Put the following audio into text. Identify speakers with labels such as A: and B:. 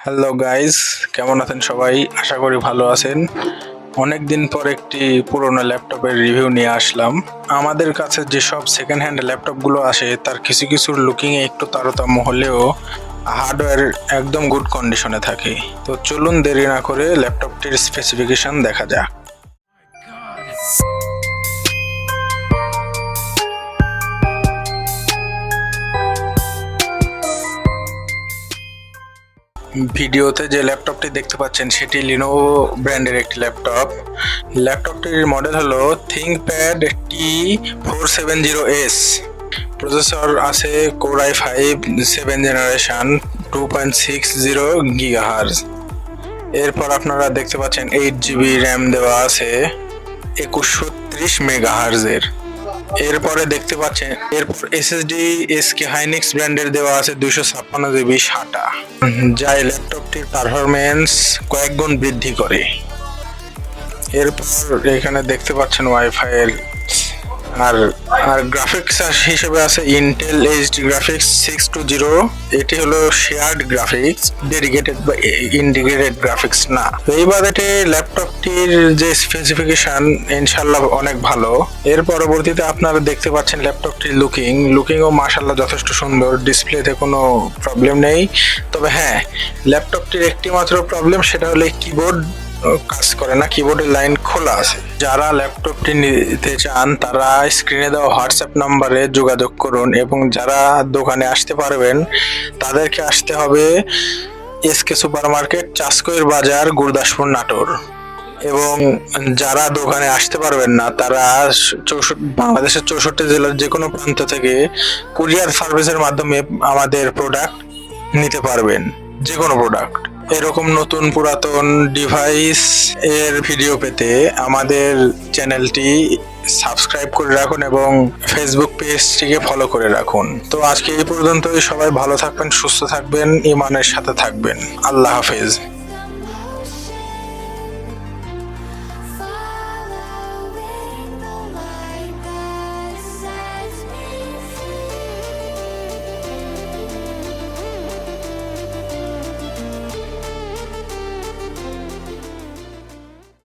A: Hello guys, কেমন আছেন সবাই? আশা করি ভালো আছেন। অনেক দিন পর একটি পুরনো ল্যাপটপের রিভিউ নিয়ে আসলাম। আমাদের কাছে যেসব সেকেন্ড হ্যান্ড ল্যাপটপগুলো আসে তার কিছু কিছুর লুকিংয়ে একটু তারতম্য হলেও হার্ডওয়্যার একদম গুড কন্ডিশনে থাকে। তো চলুন দেরি না করে ল্যাপটপটির স্পেসিফিকেশন দেখা যাক। ভিডিওতে যে ল্যাপটপটি দেখতে পাচ্ছেন সেটি লিনোভো ব্র্যান্ডের একটি ল্যাপটপ। ল্যাপটপটির মডেল হলো থিংকপ্যাড T470S। প্রসেসর আছে কোর i5 7 জেনারেশন 2.60 GHz। এরপর আপনারা দেখতে পাচ্ছেন 8GB র্যাম দেওয়া আছে 2130 MHz এর। এরপরে দেখতে পাচ্ছেন এরপর এসএসডি এসকে হাইনিক্স ব্র্যান্ডের দেওয়া আছে 256GB SATA, যা এই ল্যাপটপটির পারফরমেন্স কয়েক গুণ বৃদ্ধি করে। এরপর এখানে দেখতে পাচ্ছেন ওয়াইফাই এর আর আর গ্রাফিক্স হিসেবে আছে ইন্টেল এইচডি গ্রাফিক্স 620। এটি হলো শেয়ার্ড গ্রাফিক্স, ডেডিকেটেড বা ইন্টিগ্রেটেড গ্রাফিক্স না। এই বাজেটে ল্যাপটপটির যে স্পেসিফিকেশন ইনশাল্লাহ অনেক ভালো। এর পরবর্তীতে আপনারা দেখতে পাচ্ছেন ল্যাপটপটির লুকিংও মাশাল্লাহ যথেষ্ট সুন্দর। ডিসপ্লেতে কোনো প্রবলেম নেই, তবে হ্যাঁ, ল্যাপটপটির একটি মাত্র প্রবলেম, সেটা হলো কিবোর্ড কাজ করে না, কিবোর্ডের লাইন খোলা আছে। যারা ল্যাপটপটি নিতে চান তারা স্ক্রিনে দেওয়া হোয়াটসঅ্যাপ নাম্বারে যোগাযোগ করুন, এবং যারা দোকানে আসতে পারবেন তাদেরকে আসতে হবে এসকে সুপার মার্কেট, চাষকৈর বাজার, গুরদাসপুর, নাটোর। এবং যারা দোকানে আসতে পারবেন না তারা বাংলাদেশের 64 জেলার যে কোনো প্রান্ত থেকে কুরিয়ার সার্ভিসের মাধ্যমে আমাদের প্রোডাক্ট নিতে পারবেন, যে কোনো প্রোডাক্ট। এরকম নতুন পুরাতন ডিভাইস এর ভিডিও পেতে আমাদের চ্যানেলটি সাবস্ক্রাইব করে রাখুন এবং ফেসবুক পেজটিকে ফলো করে রাখুন। তো আজকে এই পর্যন্তই। সবাই ভালো থাকবেন, সুস্থ থাকবেন, ইমানের সাথে থাকবেন। আল্লাহ হাফেজ।